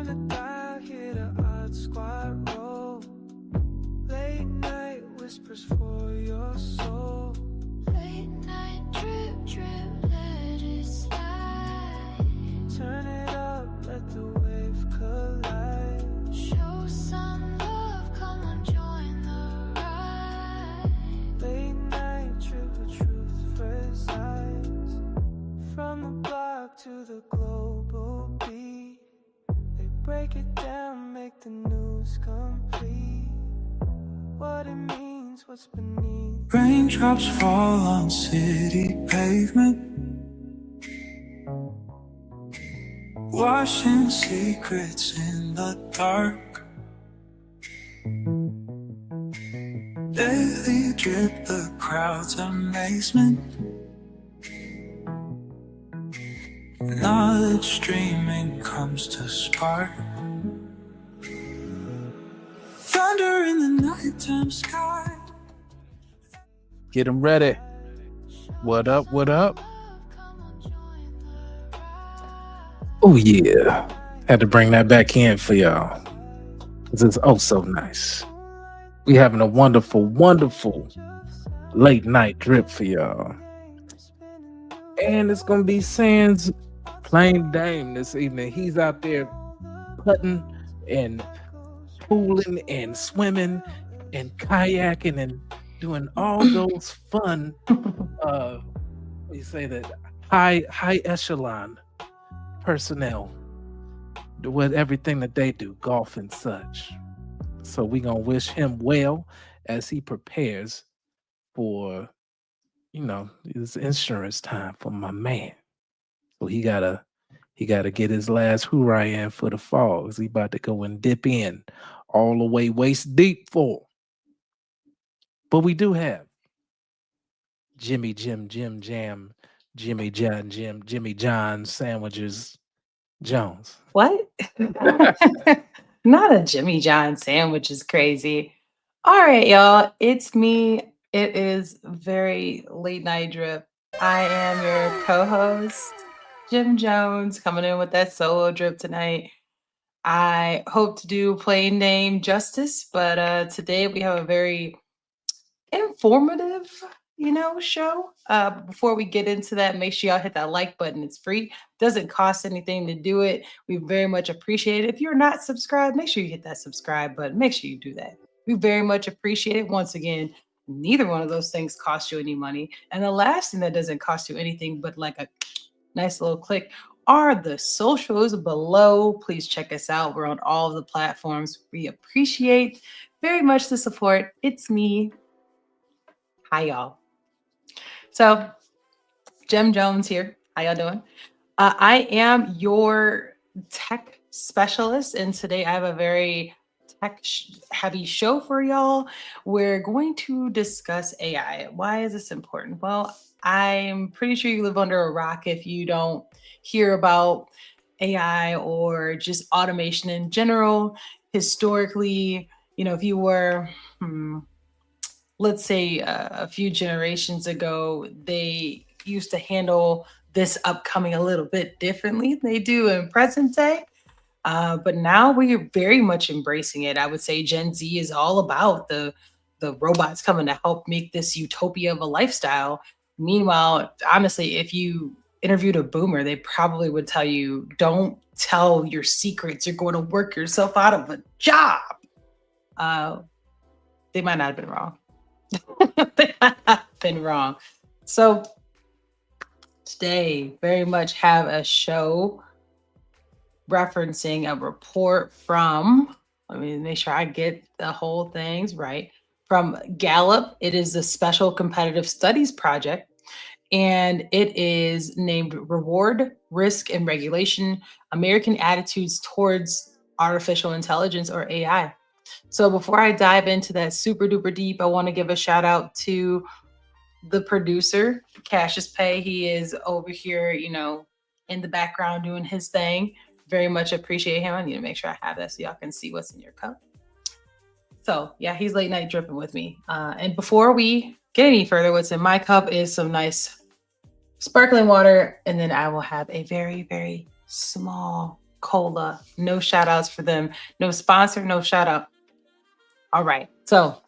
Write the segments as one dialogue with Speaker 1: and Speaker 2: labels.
Speaker 1: the dock, hit a odd squat roll. Late night whispers for your soul.
Speaker 2: Late night drip, drip, let it slide.
Speaker 1: Turn it up, let the wave collide.
Speaker 2: Show some love, come on, join the ride.
Speaker 1: Late night trip where truth resides. From the block to the global beat, they break it down, make the news complete. What it means, what's beneath. Raindrops fall on city pavement, washing secrets in the dark. Daily drip, the crowd's amazement. Knowledge streaming comes to spark. Thunder in the nighttime sky.
Speaker 3: Get them ready. What up? What up? Oh yeah, had to bring that back in for y'all. This is oh so nice. We having a wonderful, wonderful late night drip for y'all, and it's gonna be Sans Plain Dame this evening. He's out there putting and pooling and swimming and kayaking and doing all those fun you say that high echelon personnel with everything that they do, golf and such. So we gonna wish him well as he prepares for, you know, his insurance time for my man. So he gotta get his last hoorah in for the fall, because he about to go and dip in all the way waist deep for. But we do have Jimmy Jim Jam, Jimmy John Jim, Jimmy John Sandwiches Jones.
Speaker 4: What? Not a Jimmy John sandwich is crazy. All right, y'all. It's me. It is very late night drip. I am your co-host, Jim Jones, coming in with that solo drip tonight. I hope to do Plain Name justice, but today we have a very informative, show. Before we get into that, make sure y'all hit that like button. It's free. Doesn't cost anything to do it. We very much appreciate it. If you're not subscribed, make sure you hit that subscribe button. Make sure you do that. We very much appreciate it. Once again, neither one of those things cost you any money. And the last thing that doesn't cost you anything but like a nice little click are the socials below. Please check us out. We're on all of the platforms. We appreciate very much the support. It's me. Hi, y'all. So, Jim Jones here. How y'all doing? I am your tech specialist, and today I have a very tech-heavy show for y'all. We're going to discuss AI. Why is this important? Well, I'm pretty sure you live under a rock if you don't hear about AI or just automation in general. Historically, if you were... let's say a few generations ago, they used to handle this upcoming a little bit differently than they do in present day. But now we are very much embracing it. I would say Gen Z is all about the robots coming to help make this utopia of a lifestyle. Meanwhile, honestly, if you interviewed a boomer, they probably would tell you, don't tell your secrets. You're going to work yourself out of a job. They might not have been wrong. They have been wrong. So today, very much have a show referencing a report from, let me make sure I get the whole things right, from Gallup. It is a special competitive studies project, and it is named Reward, Risk, and Regulation, American Attitudes Towards Artificial Intelligence, or AI. So before I dive into that super duper deep, I want to give a shout out to the producer, Cassius Pay. He is over here, in the background doing his thing. Very much appreciate him. I need to make sure I have that so y'all can see what's in your cup. So yeah, he's late night dripping with me. And before we get any further, what's in my cup is some nice sparkling water. And then I will have a very, very small Cola. No shout outs for them. No sponsor, no shout out. All right. So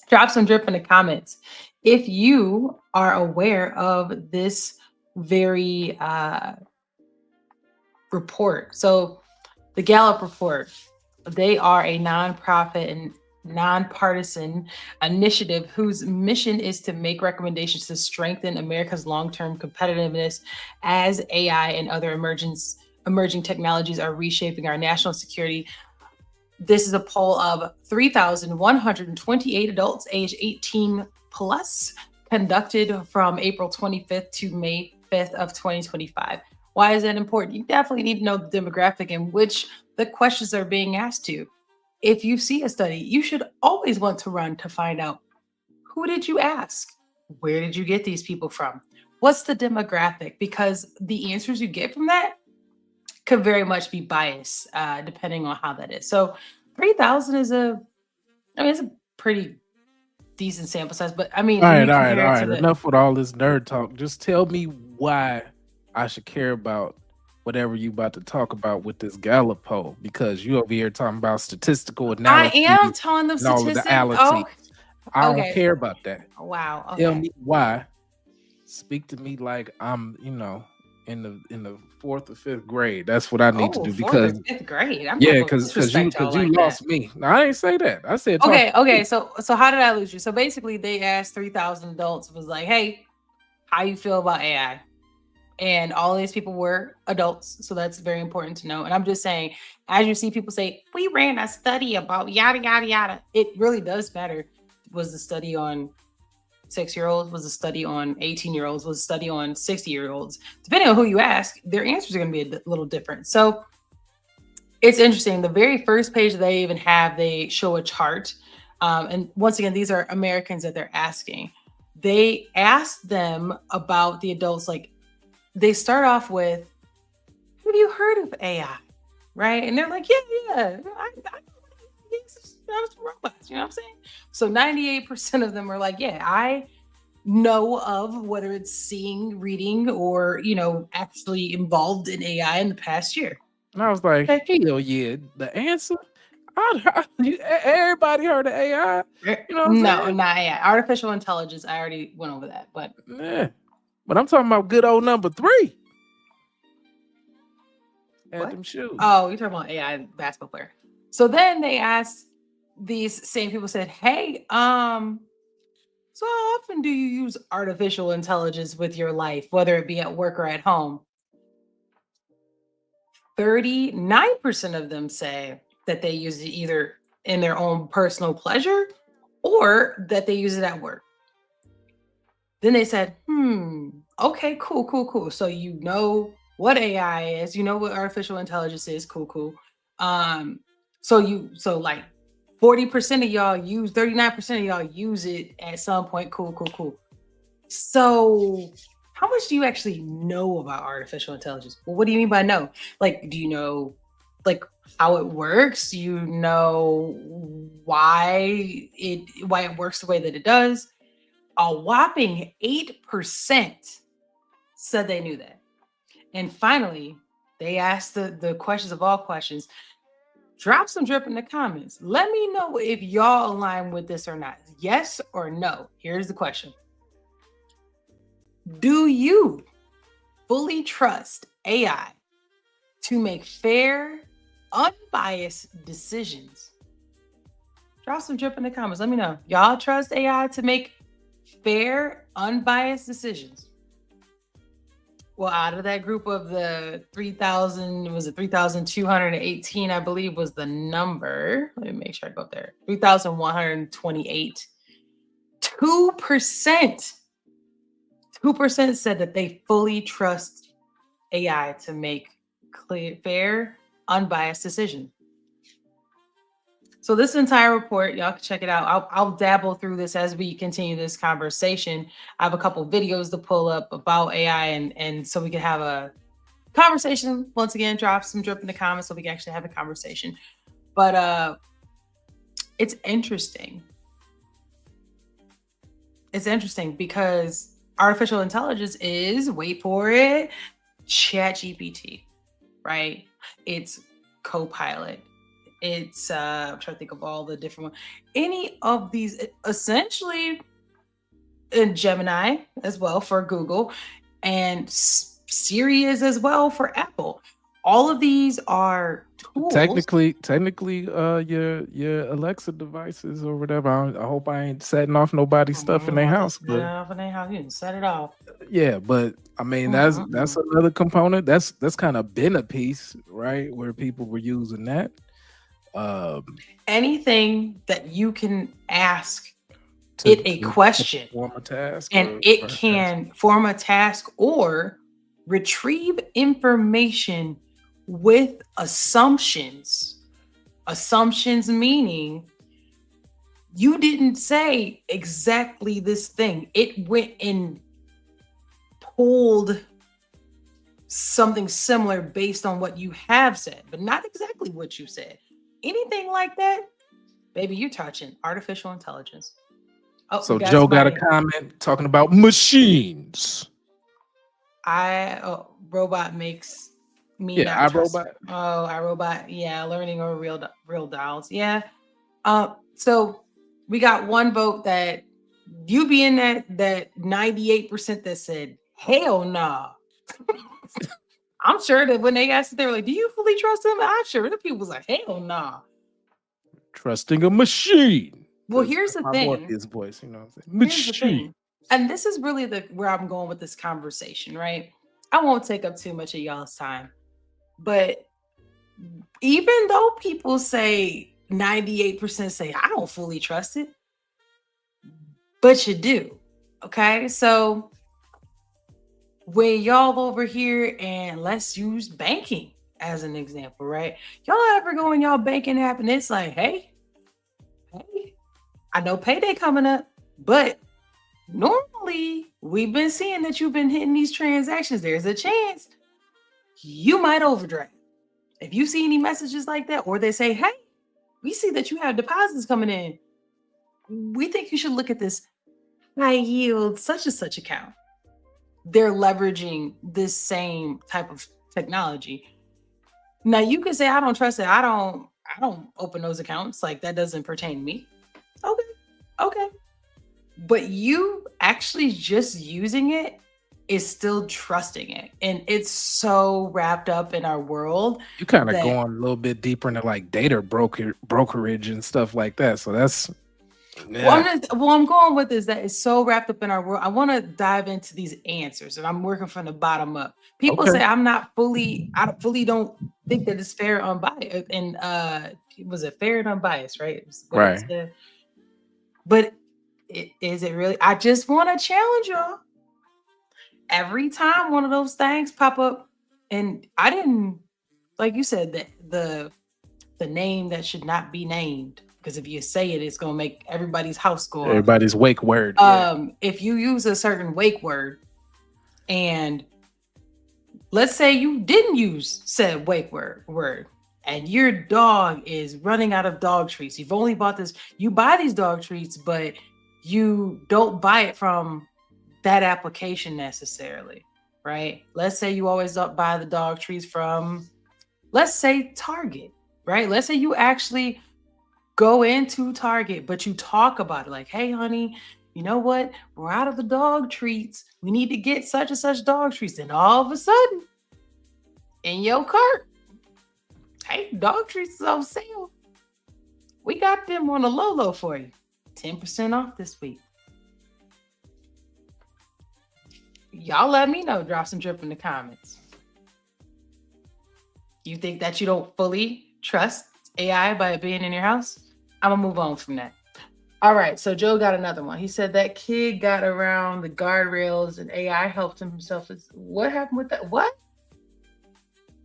Speaker 4: drop some drip in the comments if you are aware of this very report. So the Gallup report, they are a nonprofit and nonpartisan initiative whose mission is to make recommendations to strengthen America's long-term competitiveness as AI and other emerging technologies are reshaping our national security. This is a poll of 3,128 adults aged 18 plus, conducted from April 25th to May 5th of 2025. Why is that important? You definitely need to know the demographic in which the questions are being asked to. If you see a study, you should always want to run to find out, who did you ask? Where did you get these people from? What's the demographic? Because the answers you get from that could very much be biased, depending on how that is. So 3,000 is it's a pretty decent sample size, but I mean,
Speaker 3: All
Speaker 4: when
Speaker 3: right,
Speaker 4: you
Speaker 3: all right,
Speaker 4: compare
Speaker 3: all
Speaker 4: it to
Speaker 3: right.
Speaker 4: the,
Speaker 3: Enough with all this nerd talk. Just tell me why I should care about whatever you about to talk about with this Gallup poll, because you over here talking about statistical
Speaker 4: I
Speaker 3: analysis
Speaker 4: am telling them
Speaker 3: and all of the
Speaker 4: statistics. Oh,
Speaker 3: allergy. I don't
Speaker 4: okay.
Speaker 3: care about that.
Speaker 4: Wow.
Speaker 3: Tell
Speaker 4: Okay.
Speaker 3: me why. Speak to me like I'm, in the 4th or 5th grade. That's what I need to
Speaker 4: Oh,
Speaker 3: do,
Speaker 4: fourth or
Speaker 3: because
Speaker 4: fifth grade. I'm not
Speaker 3: yeah,
Speaker 4: gonna
Speaker 3: because you
Speaker 4: disrespect y'all
Speaker 3: you
Speaker 4: like that.
Speaker 3: lost me. No, I ain't say that. I said talk.
Speaker 4: Okay. So how did I lose you? So basically, they asked 3,000 adults, was like, "Hey, how you feel about AI?" And all these people were adults, so that's very important to know. And I'm just saying, as you see people say, "We ran a study about yada yada yada," it really does matter. Was the study on 6-year-olds? Was a study on 18-year-olds? Was a study on 60-year-olds? Depending on who you ask, their answers are going to be a little different. So it's interesting. The very first page that they even have, they show a chart. And once again, these are Americans that they're asking. They asked them about the adults. Like, they start off with, have you heard of AI? Right? And they're like, yeah. I robots, you know what I'm saying? So 98% of them are like, yeah, I know of, whether it's seeing, reading, or actually involved in AI in the past year.
Speaker 3: And I was like, hell yeah. The answer? Everybody heard of AI. You know what I'm
Speaker 4: No,
Speaker 3: saying?
Speaker 4: not AI. Artificial intelligence. I already went over that, but
Speaker 3: Yeah. But I'm talking about good old number 3. Had
Speaker 4: what?
Speaker 3: them shoes.
Speaker 4: Oh, you're talking about AI basketball player. So then they asked, these same people said, hey, so how often do you use artificial intelligence with your life, whether it be at work or at home? 39% of them say that they use it either in their own personal pleasure or that they use it at work. Then they said, okay, cool. So you know what AI is, you know what artificial intelligence is, cool. So like 40% of y'all use, 39% of y'all use it at some point, cool. So how much do you actually know about artificial intelligence? Well, what do you mean by know? Like, do you know like how it works? Do you know why it works the way that it does? A whopping 8% said they knew that. And finally, they asked the questions of all questions. Drop some drip in the comments. Let me know if y'all align with this or not. Yes or no? Here's the question. Do you fully trust AI to make fair, unbiased decisions? Drop some drip in the comments. Let me know. Y'all trust AI to make fair, unbiased decisions? Well, out of that group of the 3,000, was it 3,218, I believe was the number. Let me make sure I go up there. 3,128. 2% said that they fully trust AI to make clear, fair, unbiased decisions. So this entire report, y'all can check it out. I'll dabble through this as we continue this conversation. I have a couple videos to pull up about AI, and so we can have a conversation. Once again, drop some drip in the comments so we can actually have a conversation. But it's interesting. It's interesting because artificial intelligence is, wait for it, ChatGPT, right? It's Copilot. It's I'm trying to think of all the different ones. Any of these, essentially, in Gemini as well for Google, and Siri is as well for Apple. All of these are tools.
Speaker 3: Technically, your Alexa devices or whatever. I hope I ain't setting off nobody's stuff in their house, but
Speaker 4: You can set it off.
Speaker 3: yeah, but I mean that's another component. That's kind of been a piece, right? Where people were using that.
Speaker 4: Anything that you can ask it a question,
Speaker 3: form a task,
Speaker 4: and it can form a task or retrieve information with assumptions. Assumptions meaning you didn't say exactly this thing. It went and pulled something similar based on what you have said, but not exactly what you said. Anything like that, baby, you're touching artificial intelligence. Oh,
Speaker 3: so Joe got a comment talking about machines.
Speaker 4: Robot makes me
Speaker 3: not trust.
Speaker 4: iRobot. Yeah, learning or real dolls. Yeah. So we got one vote that you be in that 98% that said hell nah. I'm sure that when they asked it, they were like, "Do you fully trust him?" I'm sure the people was like, "Hell nah."
Speaker 3: Trusting a machine.
Speaker 4: Well, here's the thing.
Speaker 3: His voice, you know what I'm saying? Machine.
Speaker 4: And this is really where I'm going with this conversation, right? I won't take up too much of y'all's time. But even though people say 98% say, I don't fully trust it, but you do. Okay. So when y'all over here, and let's use banking as an example, right? Y'all ever go in y'all banking app and it's like, hey, I know payday coming up, but normally we've been seeing that you've been hitting these transactions. There's a chance you might overdraft. If you see any messages like that, or they say, hey, we see that you have deposits coming in, we think you should look at this high yield such and such account. They're leveraging this same type of technology. Now you can say, I don't trust it. I don't open those accounts. Like, that doesn't pertain to me. Okay. But you actually just using it is still trusting it. And it's so wrapped up in our world.
Speaker 3: You kind of going a little bit deeper into like data brokerage and stuff like that. So that's
Speaker 4: I'm going with is that it's so wrapped up in our world. I want to dive into these answers, and I'm working from the bottom up. People say I fully don't think that it's fair and unbiased. And was it fair and unbiased, right?
Speaker 3: Right.
Speaker 4: But is it really? I just want to challenge y'all. Every time one of those things pop up, and I didn't, like you said, that the name that should not be named, because if you say it, it's gonna make everybody's house go off.
Speaker 3: Everybody's wake word.
Speaker 4: If you use a certain wake word, and let's say you didn't use said wake word, and your dog is running out of dog treats. You've only bought this. You buy these dog treats, but you don't buy it from that application necessarily, right? Let's say you always buy the dog treats from, let's say, Target, right? Let's say you actually go into Target, but you talk about it like, hey, honey, you know what? We're out of the dog treats. We need to get such and such dog treats. And all of a sudden, in your cart, hey, dog treats is on sale. We got them on a low for you. 10% off this week. Y'all let me know. Drop some drip in the comments. You think that you don't fully trust AI by being in your house? I'm going to move on from that. All right. So Joe got another one. He said that kid got around the guardrails and AI helped him himself. What happened with that? What?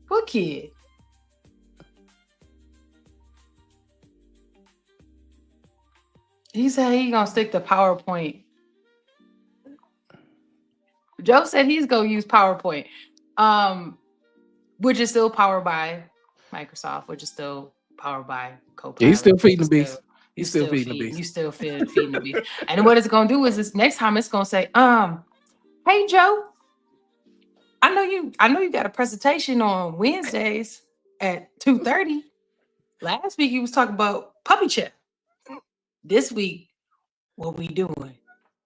Speaker 4: What kid? He said he's going to stick to PowerPoint. Joe said he's going to use PowerPoint, which is still powered by Microsoft, which is still powered by Copilot.
Speaker 3: Yeah, he's still feeding the beast. He's still feeding the beast.
Speaker 4: You still feeding the beast. And what it's going to do is this next time it's going to say, hey, Joe, I know you got a presentation on Wednesdays. at 2:30. Last week he was talking about puppy check. This week, what we doing?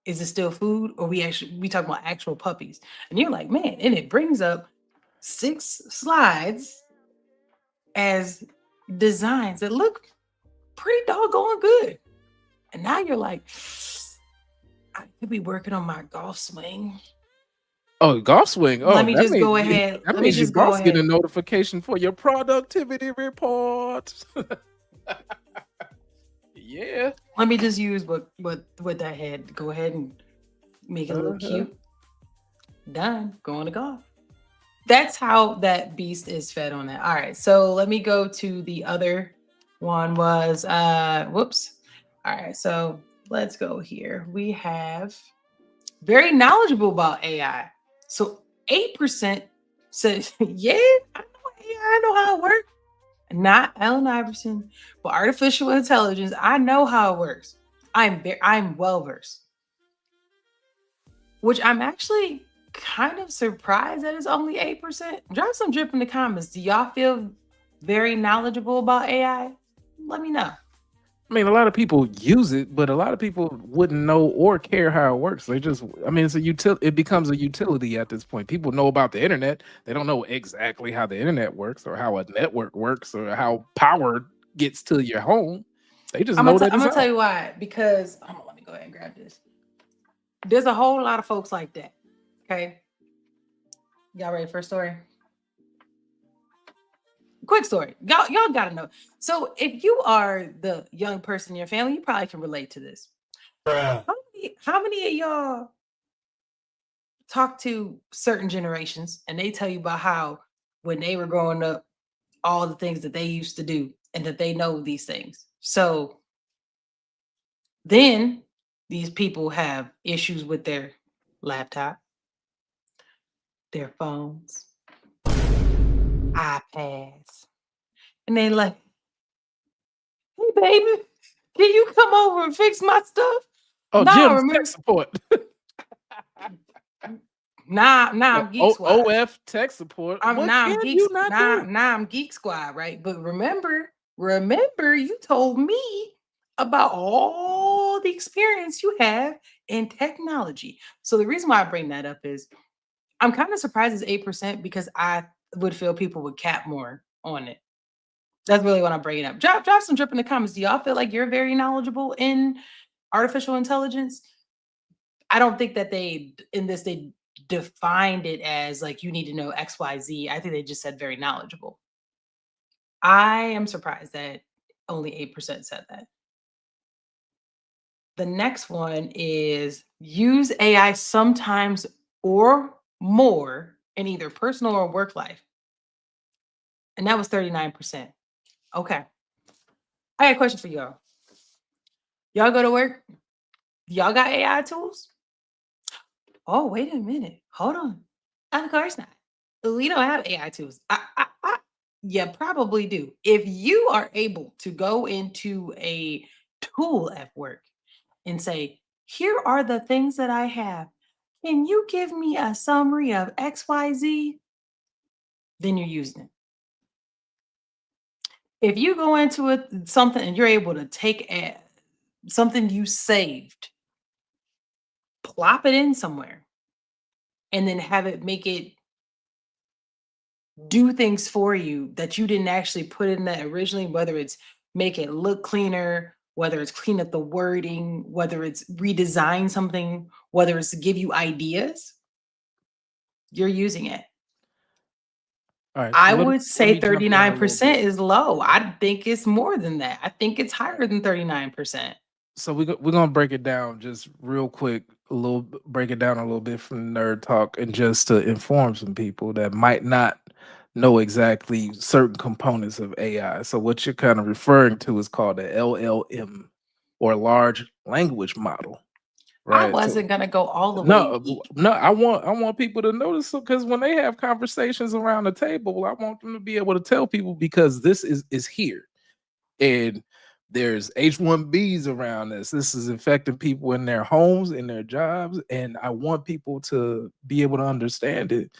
Speaker 4: Is it still food, or we talking about actual puppies? And you're like, man, and it brings up 6 slides as designs that look pretty doggone good. And now you're like, I could be working on my golf swing.
Speaker 3: Oh, golf swing. Oh,
Speaker 4: Let me just go ahead.
Speaker 3: That
Speaker 4: Let me
Speaker 3: means your
Speaker 4: just go
Speaker 3: boss get a
Speaker 4: ahead.
Speaker 3: notification for your productivity report. Yeah.
Speaker 4: Let me just use what that had. Go ahead and make it look cute. Done. Going to golf. That's how that beast is fed on that. All right. So let me go to the other one was whoops. All right. So let's go here. We have very knowledgeable about AI. So 8% said, yeah, I know AI, I know how it works. Not Allen Iverson, but artificial intelligence. I know how it works. I'm well versed. Which I'm actually kind of surprised that it's only 8%. Drop some drip in the comments. Do y'all feel very knowledgeable about AI? Let me know.
Speaker 3: I mean, a lot of people use it, but a lot of people wouldn't know or care how it works. They just, I mean, it's a it becomes a utility at this point. People know about the internet. They don't know exactly how the internet works or how a network works or how power gets to your home. They just know that
Speaker 4: I'm
Speaker 3: it's
Speaker 4: gonna tell
Speaker 3: out.
Speaker 4: you why. Because let me go ahead and grab this. There's a whole lot of folks like that. Okay. Y'all ready for a story? Quick story. Y'all gotta know. So if you are the young person in your family, you probably can relate to this. How many of y'all talk to certain generations and they tell you about how when they were growing up, all the things that they used to do and that they know these things? So then these people have issues with their laptop, their phones, iPads, and they like, hey baby, can you come over and fix my stuff?
Speaker 3: Oh,
Speaker 4: Nah,
Speaker 3: Jim's
Speaker 4: remember?
Speaker 3: tech support.
Speaker 4: Nah, I'm Geek Squad.
Speaker 3: OF tech support.
Speaker 4: I'm
Speaker 3: What
Speaker 4: now
Speaker 3: can
Speaker 4: I'm Geek.
Speaker 3: you not do?
Speaker 4: Now I'm Geek Squad, right? But remember, you told me about all the experience you have in technology. So the reason why I bring that up is I'm kind of surprised it's 8% because I would feel people would cap more on it. That's really what I'm bringing up. Drop some drip in the comments. Do y'all feel like you're very knowledgeable in artificial intelligence? I don't think that they defined it as like you need to know XYZ. I think they just said very knowledgeable. I am surprised that only 8% said that. The next one is use AI sometimes or more in either personal or work life. And that was 39%. Okay. I got a question for y'all. Y'all go to work? Y'all got AI tools? Oh, wait a minute. Hold on. Of course not. We don't have AI tools. You probably do. If you are able to go into a tool at work and say, here are the things that I have. Can you give me a summary of XYZ? Then you're using it. If you go into something and you're able to take something you saved, plop it in somewhere, and then have it make it do things for you that you didn't actually put in that originally, whether it's make it look cleaner, whether it's clean up the wording, whether it's redesign something, whether it's to give you ideas, you're using it.
Speaker 3: All right,
Speaker 4: I
Speaker 3: so
Speaker 4: would
Speaker 3: let
Speaker 4: say
Speaker 3: me jump in a little
Speaker 4: 39%
Speaker 3: bit.
Speaker 4: is low. I think it's more than that. I think it's higher than 39%.
Speaker 3: So we're gonna break it down just real quick, break it down a little bit from Nerd Talk, and just to inform some people that might not know exactly certain components of AI. So what you're kind of referring to is called a LLM, or large language model,
Speaker 4: I
Speaker 3: right? So
Speaker 4: wasn't gonna go all the way deep.
Speaker 3: no, I want people to notice, because when they have conversations around the table, I want them to be able to tell people, because this is here. And there's H1Bs around this. This is affecting people in their homes, in their jobs, and I want people to be able to understand it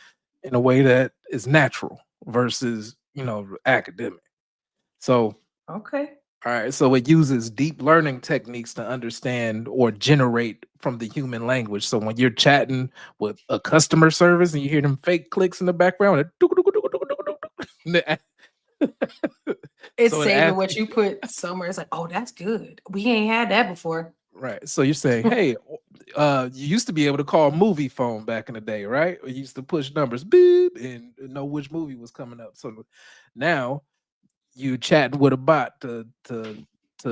Speaker 3: in a way that is natural versus academic. So,
Speaker 4: Okay.
Speaker 3: all right, so it uses deep learning techniques to understand or generate from the human language. So when you're chatting with a customer service and you hear them fake clicks in the background,
Speaker 4: It's
Speaker 3: so it
Speaker 4: saving
Speaker 3: asks
Speaker 4: what
Speaker 3: you,
Speaker 4: you put somewhere. It's like, oh, that's good. We ain't had that before.
Speaker 3: right. So you're saying, hey, you used to be able to call movie phone back in the day, right? Or you used to push numbers, beep, and know which movie was coming up. So now you chatting with a bot to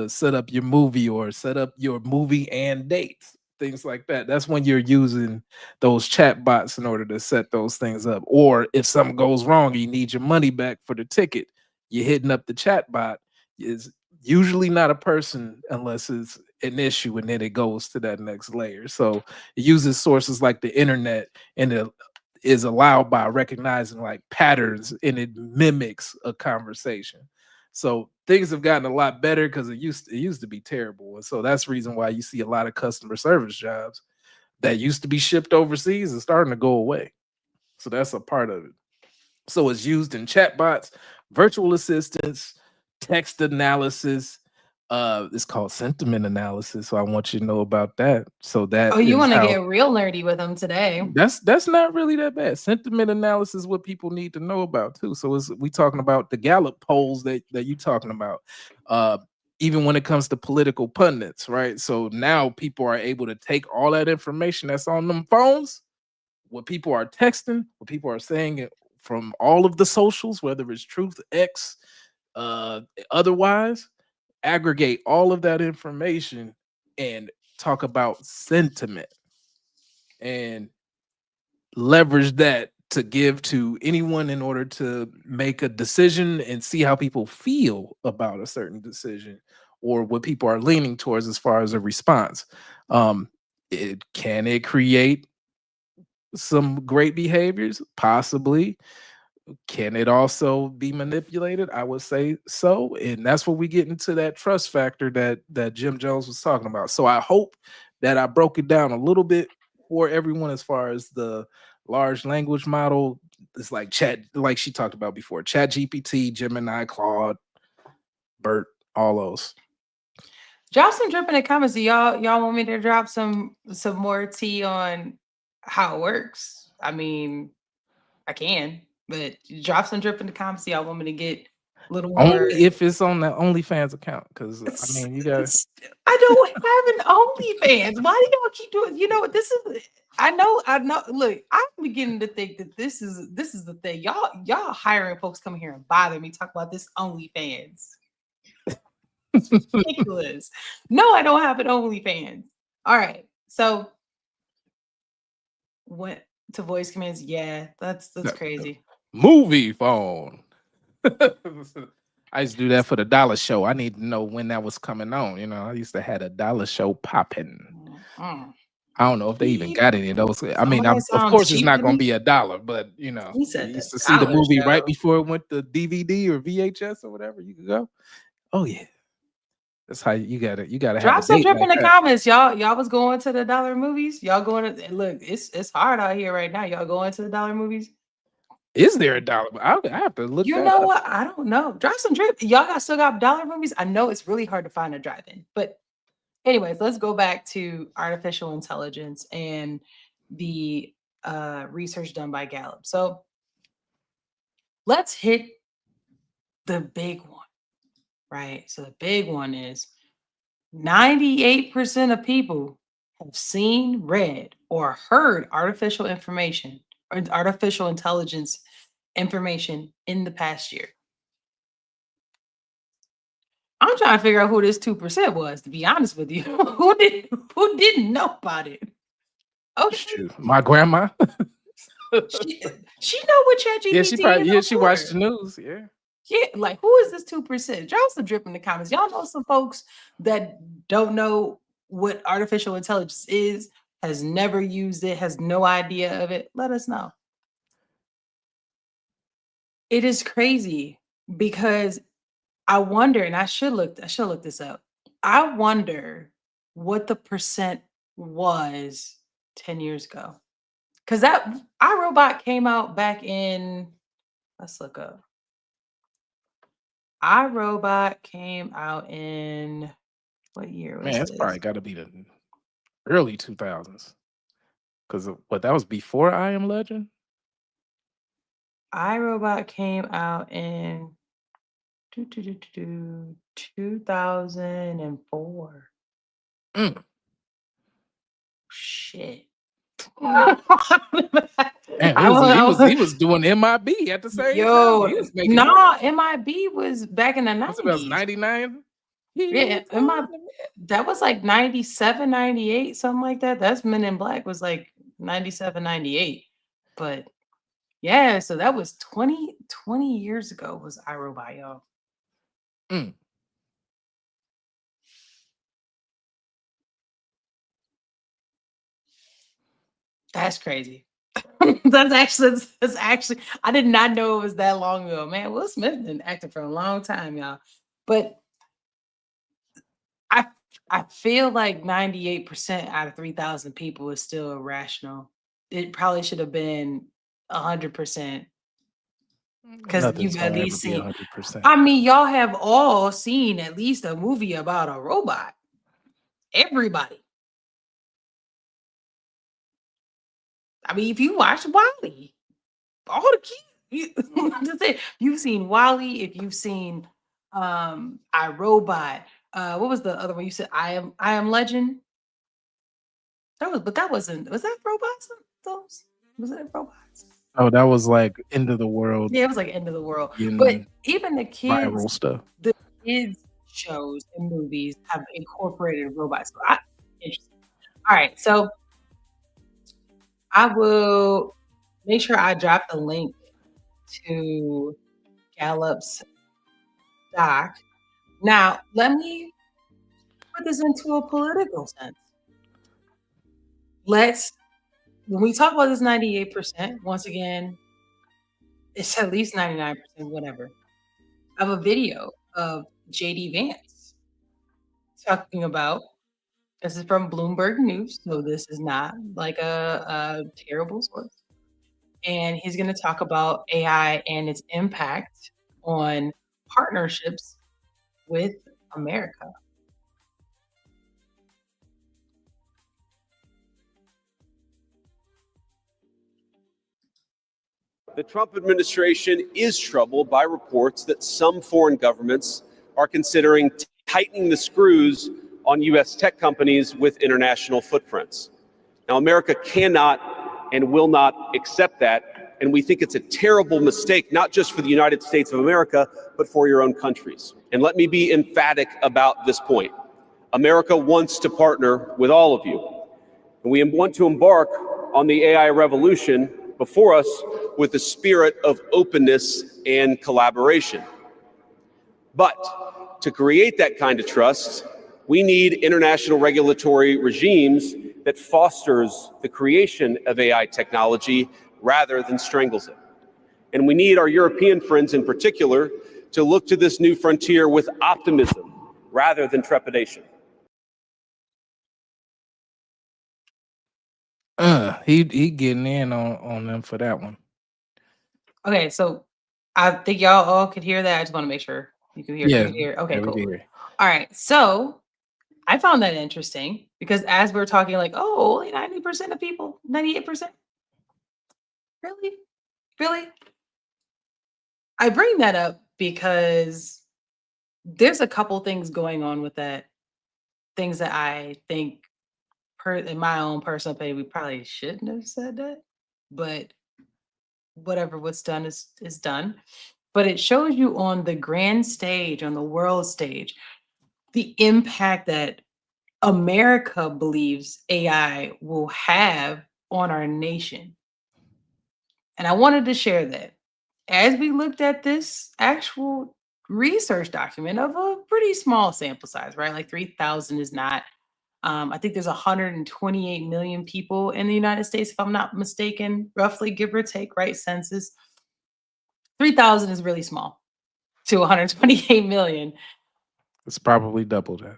Speaker 3: set up your movie or set up your movie and dates, things like that. That's when you're using those chat bots in order to set those things up. Or if something goes wrong, you need your money back for the ticket. You're hitting up the chat bot. Is usually not a person unless it's an issue, and then it goes to that next layer. So it uses sources like the internet, and it is allowed by recognizing like patterns, and it mimics a conversation. So things have gotten a lot better because it used to be terrible. And so that's the reason why you see a lot of customer service jobs that used to be shipped overseas and starting to go away. So that's a part of it. So it's used in chatbots, virtual assistants, text analysis. It's called sentiment analysis. So I want you to know about that. So that
Speaker 4: Oh, you
Speaker 3: is
Speaker 4: want to
Speaker 3: how
Speaker 4: get real nerdy with them today.
Speaker 3: that's not really that bad. Sentiment analysis is what people need to know about too. So is we talking about the Gallup polls that you talking about. Uh Even when it comes to political pundits, right? So now people are able to take all that information that's on them phones, what people are texting, what people are saying from all of the socials, whether it's Truth, X, uh otherwise, aggregate all of that information and talk about sentiment and leverage that to give to anyone in order to make a decision and see how people feel about a certain decision or what people are leaning towards as far as a response. It create some great behaviors? Possibly. Can it also be manipulated? I would say so, and that's where we get into that trust factor that Jim Jones was talking about. So I hope that I broke it down a little bit for everyone as far as the large language model. It's like chat, like she talked about before, Chat GPT, Gemini, Claude, Bert, all those.
Speaker 4: Drop some drip in the comments. Do y'all want me to drop some more tea on how it works? I mean, I can, but drop some drip in the comments. Do y'all want me to get a little more?
Speaker 3: Only if it's on the OnlyFans account, because I
Speaker 4: It's,
Speaker 3: mean, you got
Speaker 4: I don't have an OnlyFans. Why do y'all keep doing? You know what? This is. I know. Look, I'm beginning to think that this is the thing. Y'all hiring folks come here and bother me. Talk about this OnlyFans. Ridiculous. No, I don't have an OnlyFans. All right. So what to voice commands? Yeah, that's crazy.
Speaker 3: movie phone. I used to do that for the dollar show. I need to know when that was coming on. I used to had a dollar show popping.
Speaker 4: Mm.
Speaker 3: I don't know if they even got any of those. I
Speaker 4: Some
Speaker 3: mean,
Speaker 4: of that
Speaker 3: of
Speaker 4: sounds
Speaker 3: course, it's
Speaker 4: cheap
Speaker 3: not
Speaker 4: to
Speaker 3: going to
Speaker 4: me.
Speaker 3: be a dollar, but
Speaker 4: He
Speaker 3: you
Speaker 4: said the
Speaker 3: used to see the
Speaker 4: dollar
Speaker 3: movie right
Speaker 4: show.
Speaker 3: before it went to DVD or VHS or whatever. You could go. Oh yeah, that's how you got to. You got to have a
Speaker 4: Drop some
Speaker 3: date
Speaker 4: drip in
Speaker 3: like
Speaker 4: the
Speaker 3: that.
Speaker 4: comments. Y'all was going to the dollar movies. Y'all going to look, it's hard out here right now. Y'all going to the dollar movies?
Speaker 3: Is there a dollar? I have to look
Speaker 4: You
Speaker 3: that
Speaker 4: know
Speaker 3: up.
Speaker 4: what? I don't know. Drop some drip. Y'all still got dollar movies. I know it's really hard to find a drive-in, but anyways, let's go back to artificial intelligence and the research done by Gallup. So let's hit the big one, right? So the big one is 98% of people have seen, read, or heard artificial information or artificial intelligence information in the past year. I'm trying to figure out who this 2% was, to be honest with you. Who didn't know about it? Okay.
Speaker 3: Shoot, my grandma.
Speaker 4: She know what
Speaker 3: Yeah, she
Speaker 4: ChatGPT
Speaker 3: probably
Speaker 4: is
Speaker 3: yeah she watched
Speaker 4: for.
Speaker 3: the news. Yeah.
Speaker 4: Yeah, like who is this 2%? Drop some drip in the comments. Y'all know some folks that don't know what artificial intelligence is, has never used it, has no idea of it. Let us know. It is crazy because I wonder, and I should look this up. I wonder what the percent was 10 years ago. Because that iRobot came out back in, let's look up. iRobot came out in what year was
Speaker 3: Man, it's probably
Speaker 4: this?
Speaker 3: got to be the early 2000s. Because what, that was before I Am Legend?
Speaker 4: iRobot came out in 2004.
Speaker 3: Mm.
Speaker 4: Shit.
Speaker 3: Man,
Speaker 4: I
Speaker 3: he
Speaker 4: was,
Speaker 3: was doing MIB at the same time.
Speaker 4: yo,
Speaker 3: He was making it.
Speaker 4: nah, MIB was back in the
Speaker 3: What's it, that was
Speaker 4: 90s.
Speaker 3: 99?
Speaker 4: Yeah, that was like 97, 98, something like that. That's Men in Black was like 97, 98. But yeah, so that was 20 years ago was iRobot, y'all.
Speaker 3: Mm.
Speaker 4: That's crazy. that's actually I did not know it was that long ago. Man, Will Smith been acting for a long time, y'all. But I I feel like 98% out of 3,000 people is still irrational. It probably should have been 100% because
Speaker 3: Nothing's
Speaker 4: you've at
Speaker 3: gonna ever
Speaker 4: least
Speaker 3: be
Speaker 4: seen.
Speaker 3: 100%.
Speaker 4: I mean, y'all have all seen at least a movie about a robot. Everybody. I mean, if you watch Wally, all the kids, just say, you've seen Wally, if you've seen iRobot, what was the other one? You said I Am Legend. That wasn't, was that robots? Those was it robots?
Speaker 3: Oh, that was like end of the world
Speaker 4: Yeah, it was like end of the world. But
Speaker 3: in
Speaker 4: even
Speaker 3: viral stuff.
Speaker 4: the kids shows and movies have incorporated robots. So interesting. All right, so I will make sure I drop the link to Gallup's doc. Now, let me put this into a political sense. When we talk about this 98%, once again, it's at least 99%, whatever, of a video of JD Vance talking about, this is from Bloomberg News, so this is not like a terrible source. And he's going to talk about AI and its impact on partnerships with America.
Speaker 5: The Trump administration is troubled by reports that some foreign governments are considering tightening the screws on U.S. tech companies with international footprints. Now, America cannot and will not accept that, and we think it's a terrible mistake, not just for the United States of America, but for your own countries. And let me be emphatic about this point. America wants to partner with all of you, and we want to embark on the AI revolution before us with a spirit of openness and collaboration. But to create that kind of trust, we need international regulatory regimes that fosters the creation of AI technology rather than strangles it. And we need our European friends in particular to look to this new frontier with optimism rather than trepidation.
Speaker 3: He getting in on them for that one.
Speaker 4: Okay, so I think y'all all could hear that. I just want to make sure you can hear.
Speaker 3: Yeah.
Speaker 4: You can hear. Okay,
Speaker 3: Yeah, we
Speaker 4: cool.
Speaker 3: can hear.
Speaker 4: All right, so I found that interesting because as we're talking, like, oh, only 90% of people, 98%. Really? Really? I bring that up because there's a couple things going on with that, things that I think, in my own personal opinion, we probably shouldn't have said that, but whatever, what's done is done. But it shows you on the grand stage, on the world stage, the impact that America believes AI will have on our nation. And I wanted to share that as we looked at this actual research document of a pretty small sample size, right? Like 3,000 is not. I think there's 128 million people in the United States, if I'm not mistaken, roughly, give or take, right? Census. 3,000 is really small to 128 million.
Speaker 3: It's probably double that.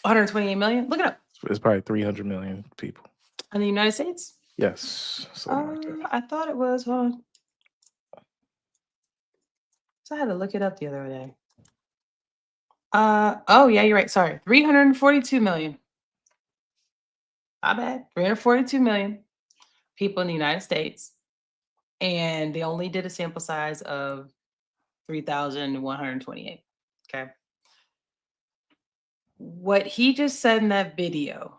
Speaker 4: 128 million? Look it up.
Speaker 3: It's probably 300 million people.
Speaker 4: In the United States?
Speaker 3: Yes. Something like that.
Speaker 4: I thought it was, hold on. I had to look it up the other day. Oh yeah, you're right. Sorry, 342 million. My bad. 342 million people in the United States, and they only did a sample size of 3,128. Okay. What he just said in that video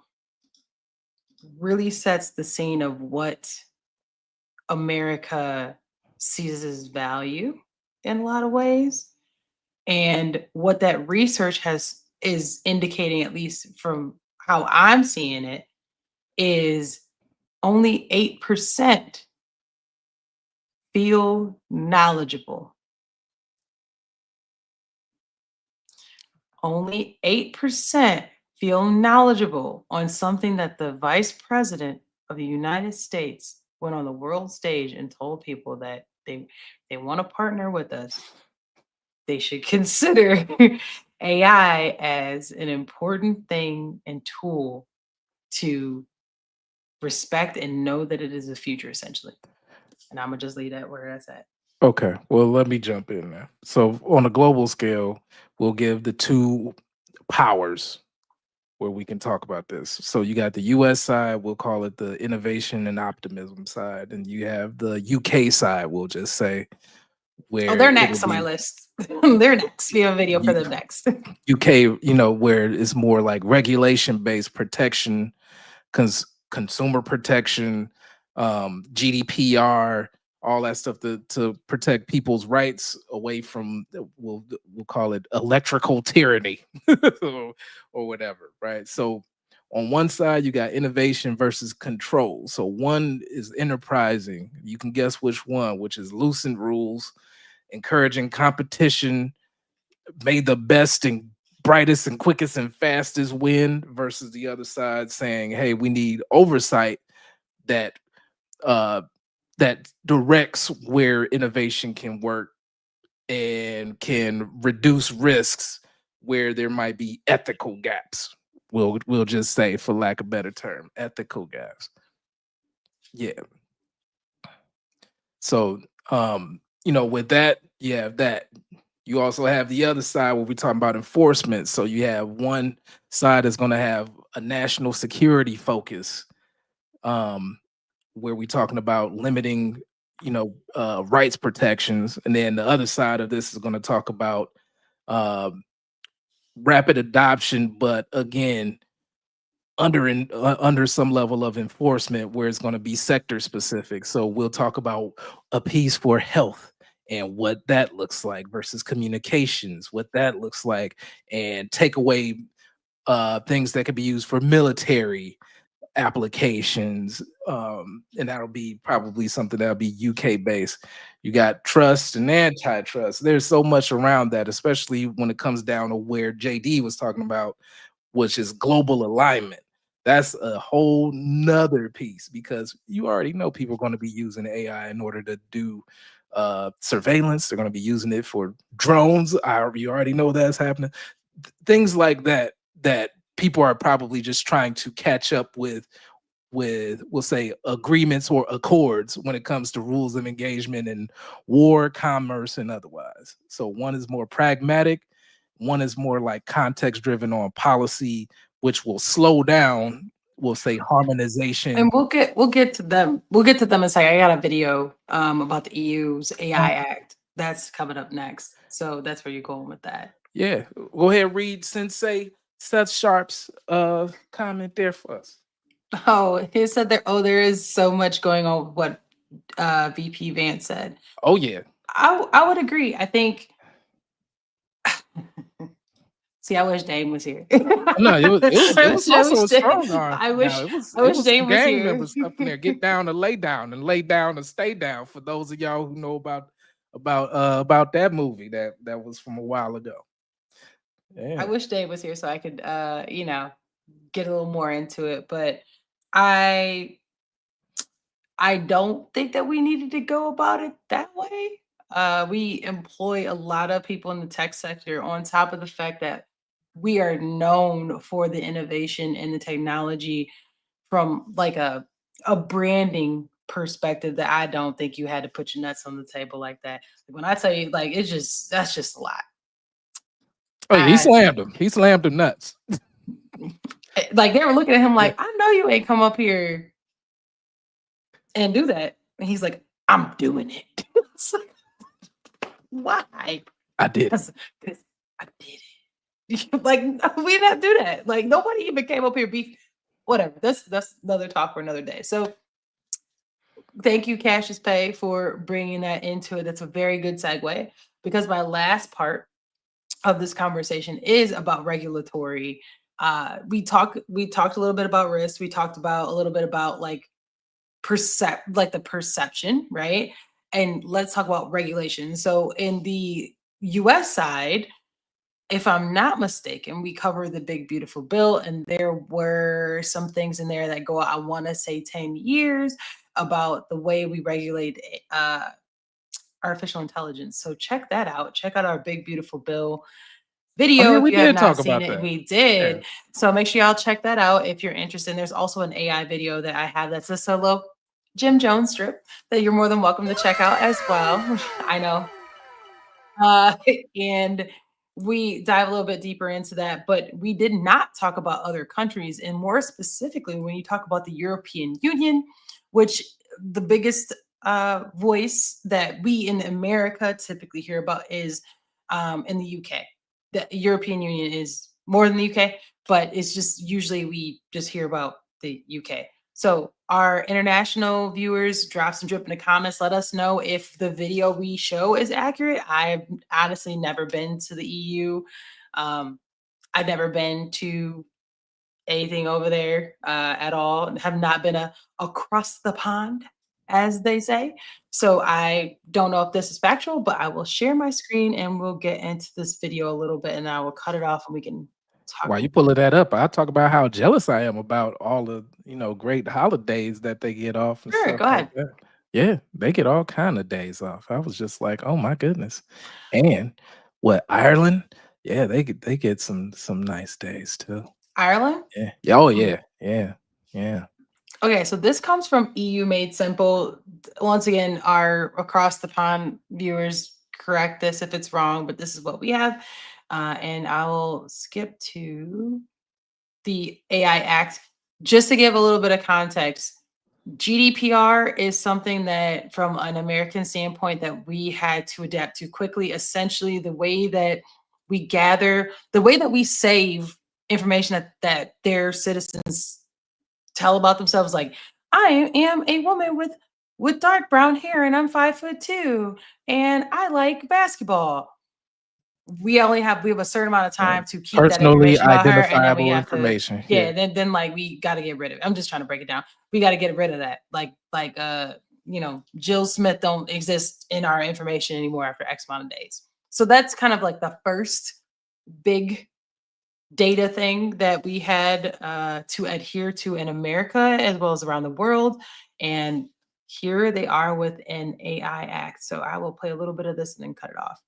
Speaker 4: really sets the scene of what America sees as value in a lot of ways. And what that research is indicating, at least from how I'm seeing it, is only 8% feel knowledgeable. Only 8% feel knowledgeable on something that the vice president of the United States went on the world stage and told people that they want to partner with us. They should consider AI as an important thing and tool to respect and know that it is the future, essentially. And I'm gonna just leave that where that's at.
Speaker 3: Okay, well, let me jump in there. So, on a global scale, we'll give the two powers where we can talk about this. So, you got the US side, we'll call it the innovation and optimism side, and you have the UK side, we'll just say,
Speaker 4: Oh,
Speaker 3: where
Speaker 4: they're
Speaker 3: it'll
Speaker 4: next on my
Speaker 3: be
Speaker 4: list. They're next. We have a video for
Speaker 3: U-
Speaker 4: them next.
Speaker 3: UK, where it's more like regulation based protection, consumer protection, GDPR, all that stuff to protect people's rights away from we'll call it electrical tyranny or whatever, right? So on one side you got innovation versus control. So one is enterprising. You can guess which one, which is loosened rules, encouraging competition, made the best and brightest and quickest and fastest win, versus the other side saying, hey, we need oversight that uh that directs where innovation can work and can reduce risks where there might be ethical gaps. We'll just say, for lack of a better term, ethical gaps. Yeah. So with that, you have that. You also have the other side where we're talking about enforcement. So you have one side that's going to have a national security focus, where we're talking about limiting, rights protections, and then the other side of this is going to talk about um, rapid adoption, but again, under some level of enforcement where it's going to be sector specific. So we'll talk about a piece for health and what that looks like versus communications, what that looks like, and take away things that could be used for military applications. And that'll be probably something that'll be UK based. You got trust and antitrust. There's so much around that, especially when it comes down to where JD was talking about, which is global alignment. That's a whole nother piece, because you already know people are going to be using AI in order to do surveillance. They're going to be using it for drones. You already know that's happening. Things like that people are probably just trying to catch up with we'll say agreements or accords when it comes to rules of engagement in war, commerce, and otherwise. So one is more pragmatic, one is more like context driven on policy, which will slow down, we'll say, harmonization.
Speaker 4: And we'll get to them. We'll get to them in a second. I got a video about the EU's AI Act. That's coming up next. So that's where you're going with that.
Speaker 3: Yeah, go ahead and read Sensei Seth Sharp's comment there for us.
Speaker 4: Oh, he said there is so much going on with what VP Vance said.
Speaker 3: Oh yeah.
Speaker 4: I would agree. I think see, I wish Dame was here.
Speaker 3: No, it was also a strong arm.
Speaker 4: I
Speaker 3: Now,
Speaker 4: wish
Speaker 3: it was
Speaker 4: Dame
Speaker 3: some
Speaker 4: was
Speaker 3: gang
Speaker 4: here.
Speaker 3: members up in there. Get down and lay down, and lay down and stay down. For those of y'all who know about that movie that was from a while ago.
Speaker 4: I
Speaker 3: Yeah.
Speaker 4: wish Dave was here so I could get a little more into it. But I don't think that we needed to go about it that way. We employ a lot of people in the tech sector, on top of the fact that we are known for the innovation and the technology from like a branding perspective that I don't think you had to put your nuts on the table like that. Like when I tell you, like that's just a lot.
Speaker 3: Oh yeah, he slammed him. He slammed him nuts.
Speaker 4: Like they were looking at him like, I know you ain't come up here and do that. And he's like, I'm doing it. Why?
Speaker 3: I did.
Speaker 4: Because I did it. Like we didn't have to do that. Like nobody even came up here beef. Whatever. That's another talk for another day. So thank you, Cassius Pay, for bringing that into it. That's a very good segue because my last part of this conversation is about regulatory. We talked a little bit about risk. We talked about a little bit about like the perception, right? And let's talk about regulation. So in the US side, if I'm not mistaken, we covered the big beautiful bill, and there were some things in there that go, I want to say 10 years about the way we regulate artificial intelligence. So check that out. Check out our big beautiful bill video.
Speaker 3: Oh, yeah,
Speaker 4: if
Speaker 3: we
Speaker 4: you have
Speaker 3: did
Speaker 4: not
Speaker 3: talk
Speaker 4: seen
Speaker 3: about
Speaker 4: it,
Speaker 3: that.
Speaker 4: we did.
Speaker 3: Yeah.
Speaker 4: So make sure y'all check that out if you're interested. And there's also an AI video that I have that's a solo Jim Jones strip that you're more than welcome to check out as well. I know. And we dive a little bit deeper into that, but we did not talk about other countries. And more specifically, when you talk about the European Union, which the biggest voice that we in America typically hear about is in the UK. The European Union is more than the UK, but it's just usually we just hear about the UK. So our international viewers, drop some drip in the comments. Let us know if the video we show is accurate. I've honestly never been to the EU. I've never been to anything over there at all. Have not been across the pond, as they say. So I don't know if this is factual, but I will share my screen and we'll get into this video a little bit, and I will cut it off and we can talk.
Speaker 3: While you pulling that up, I talk about how jealous I am about all the great holidays that they get off and
Speaker 4: Sure,
Speaker 3: stuff
Speaker 4: go ahead.
Speaker 3: like that. Yeah, they get all kind of days off. I was just like, oh my goodness. And what, Ireland? Yeah, they get some nice days too.
Speaker 4: Ireland?
Speaker 3: Yeah. Oh yeah. Yeah. Yeah.
Speaker 4: Okay, so this comes from EU Made Simple. Once again, our across the pond viewers correct this if it's wrong, but this is what we have. And I will skip to the AI Act just to give a little bit of context. GDPR is something that, from an American standpoint, that we had to adapt to quickly. Essentially, the way that we gather, the way that we save information that their citizens tell about themselves, like, I am a woman with dark brown hair and I'm 5'2" and I like basketball. We have a certain amount of time to keep that
Speaker 3: Personally
Speaker 4: information about her, and then we
Speaker 3: identifiable
Speaker 4: have to
Speaker 3: information.
Speaker 4: then like we got to get rid of it. I'm just trying to break it down. We got to get rid of that. Like Jill Smith don't exist in our information anymore after X amount of days. So that's kind of like the first big data thing that we had to adhere to in America as well as around the world. And here they are with an AI Act. So I will play a little bit of this and then cut it off.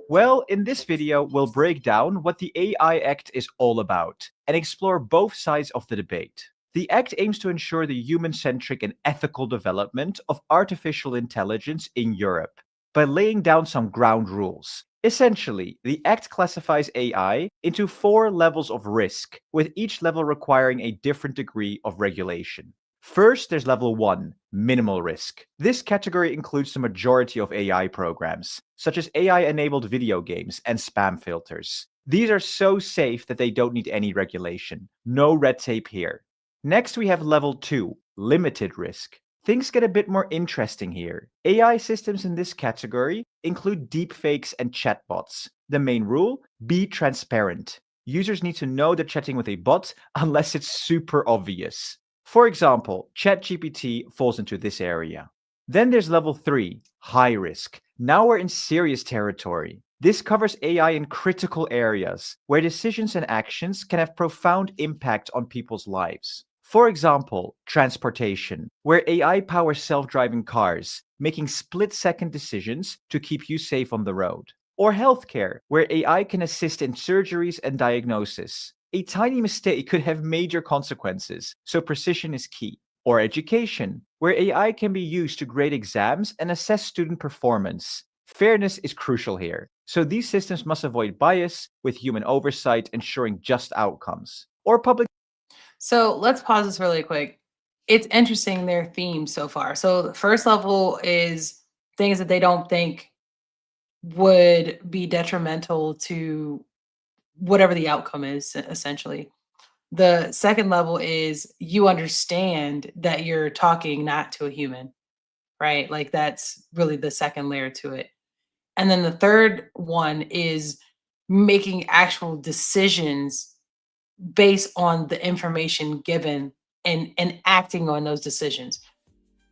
Speaker 6: Well, in this video, we'll break down what the AI Act is all about and explore both sides of the debate. The Act aims to ensure the human-centric and ethical development of artificial intelligence in Europe by laying down some ground rules. Essentially, the Act classifies AI into 4 levels of risk, with each level requiring a different degree of regulation. First, there's level 1, minimal risk. This category includes the majority of AI programs, such as AI-enabled video games and spam filters. These are so safe that they don't need any regulation. No red tape here. Next, we have level 2, limited risk. Things get a bit more interesting here. AI systems in this category include deepfakes and chatbots. The main rule, be transparent. Users need to know they're chatting with a bot unless it's super obvious. For example, ChatGPT falls into this area. Then there's level 3, high risk. Now we're in serious territory. This covers AI in critical areas, where decisions and actions can have profound impact on people's lives. For example, transportation, where AI powers self-driving cars, making split-second decisions to keep you safe on the road. Or healthcare, where AI can assist in surgeries and diagnosis. A tiny mistake could have major consequences, so precision is key. Or education, where AI can be used to grade exams and assess student performance. Fairness is crucial here, so these systems must avoid bias with human oversight, ensuring just outcomes. Or public.
Speaker 4: So let's pause this really quick. It's interesting their theme so far. So the first level is things that they don't think would be detrimental to whatever the outcome is, essentially. The second level is you understand that you're talking not to a human, right? Like that's really the second layer to it. And then the third one is making actual decisions based on the information given and acting on those decisions.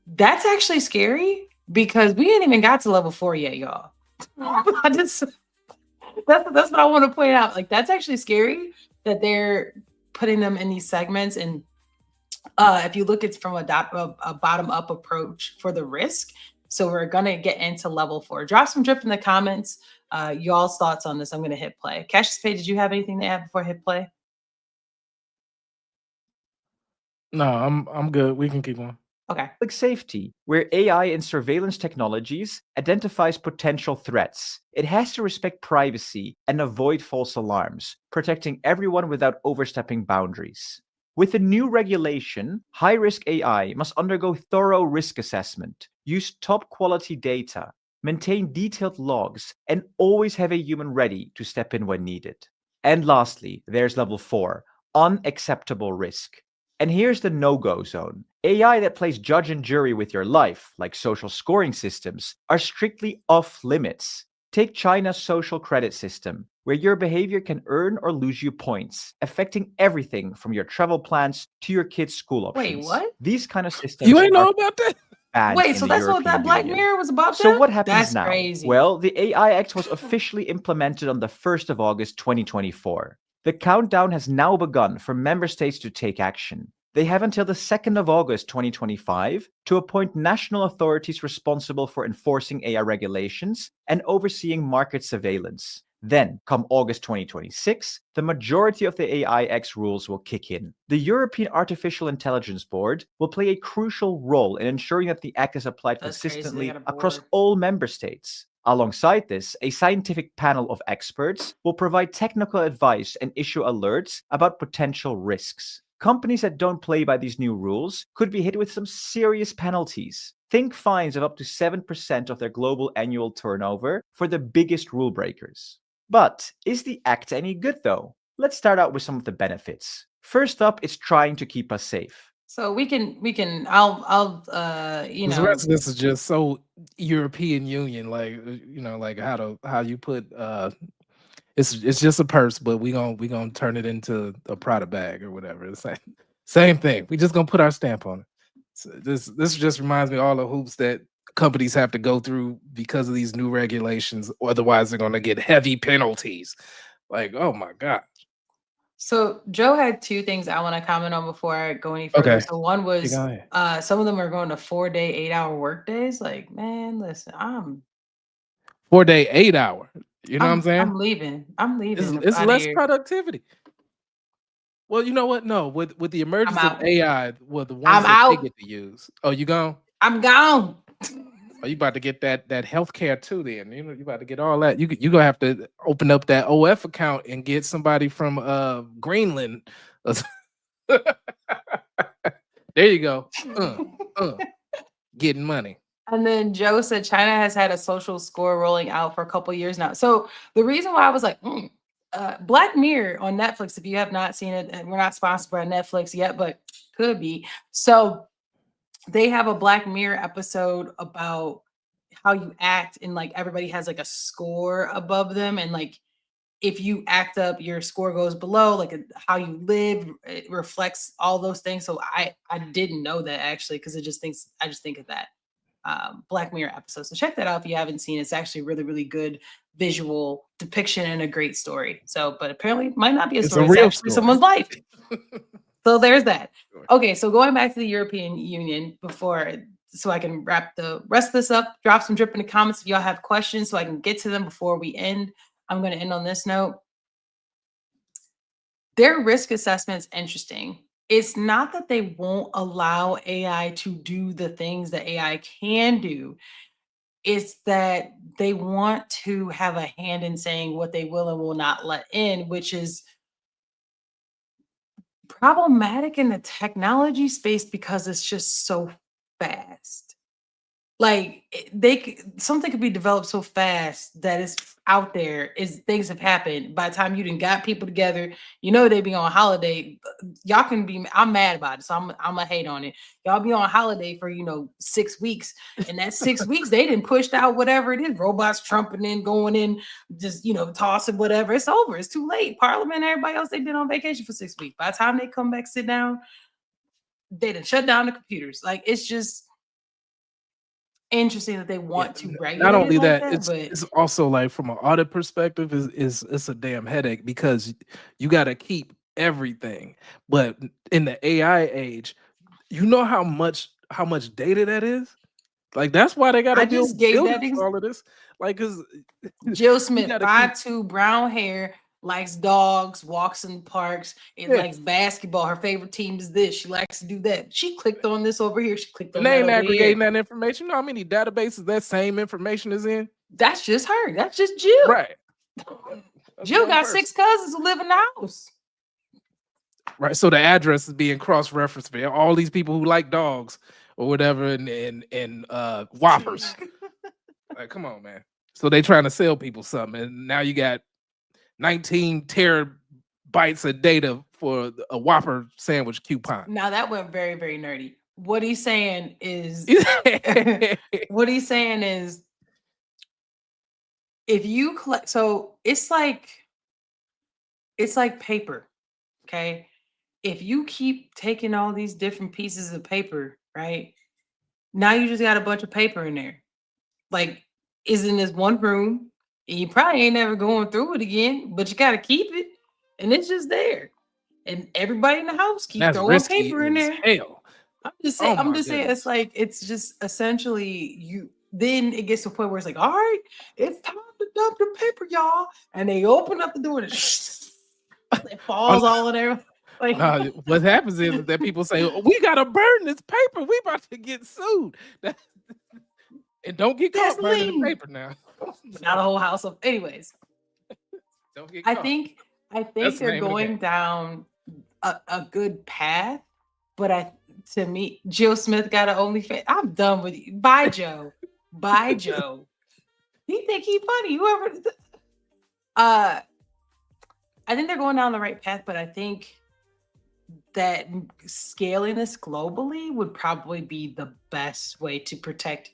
Speaker 4: That's actually scary because we ain't even got to level 4 yet, y'all. I just that's what I want to point out. Like that's actually scary that they're putting them in these segments. And if you look, it's from a bottom up approach for the risk. So we're gonna get into level 4. Drop some drip in the comments. Y'all's thoughts on this. I'm gonna hit play. Cassius Page, did you have anything to add before I hit play?
Speaker 3: No, I'm good. We can keep on.
Speaker 4: Okay.
Speaker 6: Public safety, where AI and surveillance technologies identifies potential threats. It has to respect privacy and avoid false alarms, protecting everyone without overstepping boundaries. With the new regulation, high-risk AI must undergo thorough risk assessment, use top-quality data, maintain detailed logs, and always have a human ready to step in when needed. And lastly, there's level 4, unacceptable risk. And here's the no-go zone. AI that plays judge and jury with your life, like social scoring systems, are strictly off limits. Take China's social credit system, where your behavior can earn or lose you points, affecting everything from your travel plans to your kids' school
Speaker 4: Wait,
Speaker 6: options.
Speaker 4: what?
Speaker 6: These kind of systems
Speaker 3: You ain't
Speaker 6: are
Speaker 3: know about that?
Speaker 6: banned
Speaker 4: Wait,
Speaker 6: in
Speaker 4: so
Speaker 6: the
Speaker 4: that's what that
Speaker 6: European
Speaker 4: Black
Speaker 6: Union.
Speaker 4: Mirror was about?
Speaker 6: So
Speaker 4: then?
Speaker 6: what happens
Speaker 4: That's
Speaker 6: now?
Speaker 4: crazy.
Speaker 6: Well, the AI Act was officially implemented on the 1st of August 2024. The countdown has now begun for member states to take action. They have until the 2nd of August 2025 to appoint national authorities responsible for enforcing AI regulations and overseeing market surveillance. Then, come August 2026, the majority of the AI Act's rules will kick in. The European Artificial Intelligence Board will play a crucial role in ensuring that the Act is applied
Speaker 4: That's crazy, they
Speaker 6: consistently
Speaker 4: got a
Speaker 6: across
Speaker 4: board.
Speaker 6: all member states. Alongside this, a scientific panel of experts will provide technical advice and issue alerts about potential risks. Companies that don't play by these new rules could be hit with some serious penalties. Think fines of up to 7% of their global annual turnover for the biggest rule breakers. But is the Act any good though? Let's start out with some of the benefits. First up, it's trying to keep us safe.
Speaker 4: So I'll you
Speaker 3: The
Speaker 4: know,
Speaker 3: rest of this is just so European Union, like like how you put it's just a purse, but we gonna turn it into a Prada bag or whatever. It's like same thing. We just gonna put our stamp on it. So this just reminds me of all the hoops that companies have to go through because of these new regulations. Otherwise, they're gonna get heavy penalties. Like, oh my god.
Speaker 4: so Joe had two things I want to comment on before I go any further.
Speaker 3: Okay.
Speaker 4: So one was
Speaker 3: Go ahead.
Speaker 4: some of them are going to 4-day, 8-hour work days. Like, man, listen, I'm
Speaker 3: 4-day, 8-hour. You know what I'm saying?
Speaker 4: I'm leaving. I'm leaving
Speaker 3: It's
Speaker 4: out of
Speaker 3: less
Speaker 4: here.
Speaker 3: productivity. Well, you know what? No, with the emergence of
Speaker 4: out.
Speaker 3: AI, well, the
Speaker 4: I'm
Speaker 3: ones that they
Speaker 4: out.
Speaker 3: get to use. Oh, you gone?
Speaker 4: I'm gone.
Speaker 3: Oh, you about to get that healthcare too? Then you about to get all that. You gonna have to open up that OF account and get somebody from Greenland. There you go. Getting money.
Speaker 4: And then Joe said China has had a social score rolling out for a couple years now. So the reason why I was like, Black Mirror on Netflix, if you have not seen it, and we're not sponsored by Netflix yet, but could be. So they have a Black Mirror episode about how you act, and like everybody has like a score above them, and like if you act up, your score goes below. Like how you live, it reflects all those things. So I didn't know that actually, because I just think of that Black Mirror episode. So check that out if you haven't seen it. It's actually really, really good visual depiction and a great story. So, but apparently it might not be a
Speaker 3: It's
Speaker 4: story.
Speaker 3: a
Speaker 4: It's
Speaker 3: real
Speaker 4: actually
Speaker 3: story.
Speaker 4: someone's life. So there's that.
Speaker 3: Sure.
Speaker 4: Okay, so going back to the European Union so I can wrap the rest of this up, drop some drip in the comments if y'all have questions so I can get to them before we end. I'm going to end on this note. Their risk assessment is interesting it's not that they won't allow AI to do the things that AI can do. It's that they want to have a hand in saying what they will and will not let in, which is problematic in the technology space because it's just so fast. Like something could be developed so fast that it's out there. Is things have happened by the time you done got people together. You know they be on holiday. Y'all can be. I'm mad about it, so I'm gonna hate on it. Y'all be on holiday for 6 weeks, and that 6 weeks they didn't pushed out whatever it is. Robots trumping in, going in, just tossing whatever. It's over. It's too late. Parliament, everybody else, they've been on vacation for 6 weeks. By the time they come back, sit down, they done shut down the computers. Like it's just interesting that they
Speaker 3: Yeah,
Speaker 4: want to
Speaker 3: not
Speaker 4: regulate it
Speaker 3: only
Speaker 4: like
Speaker 3: that,
Speaker 4: that,
Speaker 3: it's
Speaker 4: but
Speaker 3: it's also like from an audit perspective, is it's a damn headache because you got to keep everything. But in the AI age, you know how much data that is. Like that's why they got to
Speaker 4: I just
Speaker 3: build
Speaker 4: gave
Speaker 3: buildings
Speaker 4: that
Speaker 3: for all of this. Like, cause
Speaker 4: Jill
Speaker 3: you
Speaker 4: Smith,
Speaker 3: got to keep
Speaker 4: 5'2", brown hair, likes dogs, walks in parks, it
Speaker 3: yeah.
Speaker 4: likes basketball. Her favorite team is this. She likes to do that. She clicked on this over here. She clicked
Speaker 3: And
Speaker 4: on
Speaker 3: they
Speaker 4: that
Speaker 3: ain't
Speaker 4: over
Speaker 3: aggregating
Speaker 4: here.
Speaker 3: that information. You know how many databases that same information is in?
Speaker 4: That's just her. That's just Jill.
Speaker 3: Right. That's
Speaker 4: Jill
Speaker 3: one
Speaker 4: got
Speaker 3: person.
Speaker 4: 6 cousins who live in the house.
Speaker 3: Right. So the address is being cross-referenced for all these people who like dogs or whatever and whoppers. Like, come on, man. So they trying to sell people something, and now you got 19 terabytes of data for a Whopper sandwich coupon.
Speaker 4: Now that went very, very nerdy. What he's saying is what he's saying is if you collect, so it's like paper, okay? If you keep taking all these different pieces of paper, right? Now you just got a bunch of paper in there. Like, is in this one room, and you probably ain't never going through it again, but you gotta keep it, and it's just there. And everybody in the house keep
Speaker 3: That's
Speaker 4: throwing
Speaker 3: risky
Speaker 4: paper in
Speaker 3: as
Speaker 4: there.
Speaker 3: hell. Oh
Speaker 4: I'm
Speaker 3: my
Speaker 4: just saying it's
Speaker 3: goodness.
Speaker 4: like it's just essentially you then it gets to a point where it's like, all right, it's time to dump the paper, y'all. And they open up the door and it
Speaker 3: Oh,
Speaker 4: falls all in there. Like
Speaker 3: no, what happens is that people say, "Oh, we gotta burn this paper. We about to get sued." And don't get caught burning the
Speaker 4: gasoline.
Speaker 3: paper now.
Speaker 4: Not a whole house of anyways.
Speaker 3: Don't get
Speaker 4: I
Speaker 3: caught.
Speaker 4: think I
Speaker 3: That's
Speaker 4: think
Speaker 3: the
Speaker 4: they're
Speaker 3: name of the game.
Speaker 4: going down a good path, but to me, Jill Smith got an OnlyFans. I'm done with you. Bye, Joe. Bye, Joe. He think he funny. Whoever I think they're going down the right path, but I think that scaling this globally would probably be the best way to protect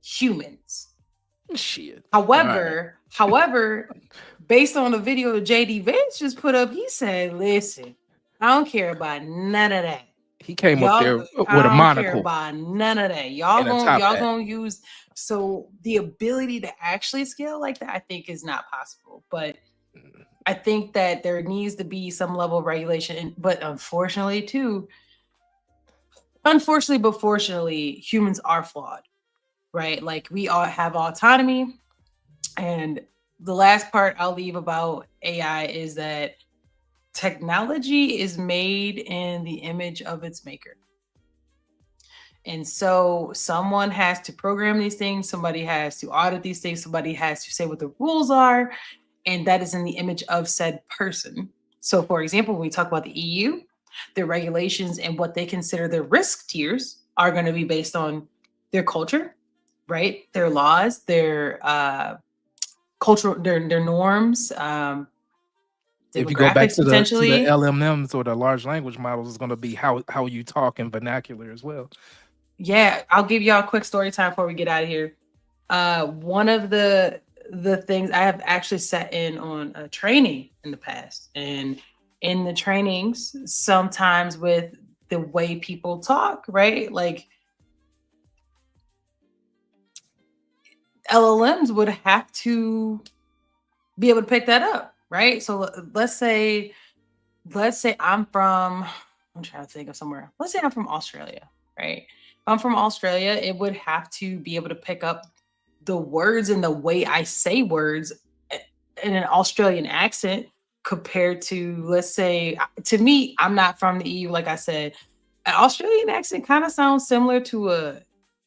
Speaker 4: humans.
Speaker 3: Shit.
Speaker 4: However, based on the video that JD Vance just put up, he said, listen, I don't care about none of that.
Speaker 3: He came up there
Speaker 4: Y'all,
Speaker 3: with a
Speaker 4: I don't care
Speaker 3: monocle
Speaker 4: about none of that. Y'all
Speaker 3: and a top hat.
Speaker 4: gonna use so the ability to actually scale like that, I think is not possible. But I think that there needs to be some level of regulation. But unfortunately, but fortunately, humans are flawed, right? Like we all have autonomy. And the last part I'll leave about AI is that technology is made in the image of its maker. And so someone has to program these things, somebody has to audit these things, somebody has to say what the rules are, and that is in the image of said person. So, for example, when we talk about the EU, their regulations and what they consider their risk tiers are going to be based on their culture, right? Their laws, their cultural, their norms,
Speaker 3: If you go back
Speaker 4: demographics
Speaker 3: to the
Speaker 4: potentially.
Speaker 3: LMMs or the large language models, it's going to be how you talk in vernacular as well.
Speaker 4: Yeah, I'll give y'all a quick story time before we get out of here. One of the things I have actually sat in on a training in the past, and in the trainings, sometimes with the way people talk, right? Like LLMs would have to be able to pick that up, right? So let's say I'm trying to think of somewhere. Let's say I'm from Australia, right? If I'm from Australia, it would have to be able to pick up the words and the way I say words in an Australian accent compared to, let's say, to me, I'm not from the EU, like I said. An Australian accent kind of sounds similar to a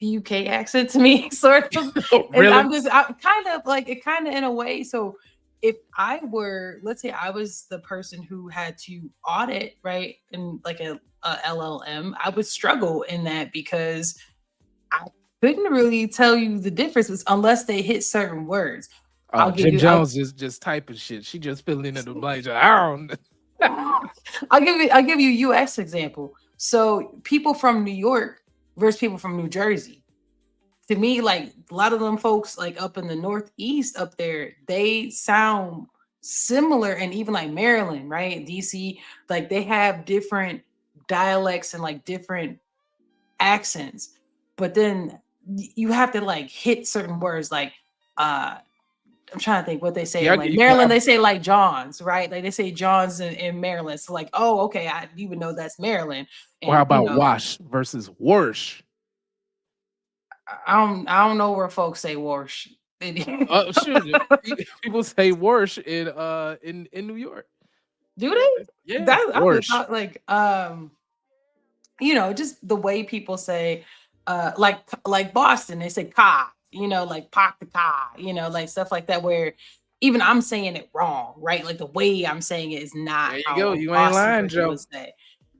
Speaker 4: UK accent to me, sort of.
Speaker 3: Oh,
Speaker 4: And
Speaker 3: really?
Speaker 4: I'm kind of like it, kind of in a way. So if I were, let's say, I was the person who had to audit, right, and like a LLM, I would struggle in that because I couldn't really tell you the differences unless they hit certain words.
Speaker 3: Oh,
Speaker 4: I'll give
Speaker 3: Jim
Speaker 4: you.
Speaker 3: Jones is just typing shit. She just filling in the blanks. I don't.
Speaker 4: I'll give you US example. So people from New York versus people from New Jersey. To me, like a lot of them folks like up in the Northeast up there, they sound similar, and even like Maryland, right? DC, like they have different dialects and like different accents. But then you have to like hit certain words like I'm trying to think what they say.
Speaker 3: Yeah,
Speaker 4: Like Maryland, they say like Johns, right? Like they say Johns in Maryland. So like, oh, okay, I even know that's Maryland.
Speaker 3: or how
Speaker 4: And
Speaker 3: about wash versus wash?
Speaker 4: I don't know where folks say wash.
Speaker 3: Sure. People say wash in New York.
Speaker 4: Do they?
Speaker 3: Yeah,
Speaker 4: That I would
Speaker 3: wash.
Speaker 4: thought like just the way people say like Boston, they say ka, like pop the ka, like stuff like that, where even I'm saying it wrong, right? Like the way I'm saying it is not
Speaker 3: There you
Speaker 4: how
Speaker 3: go.
Speaker 4: a
Speaker 3: You ain't
Speaker 4: Boston
Speaker 3: lying,
Speaker 4: person
Speaker 3: Joe.
Speaker 4: would say.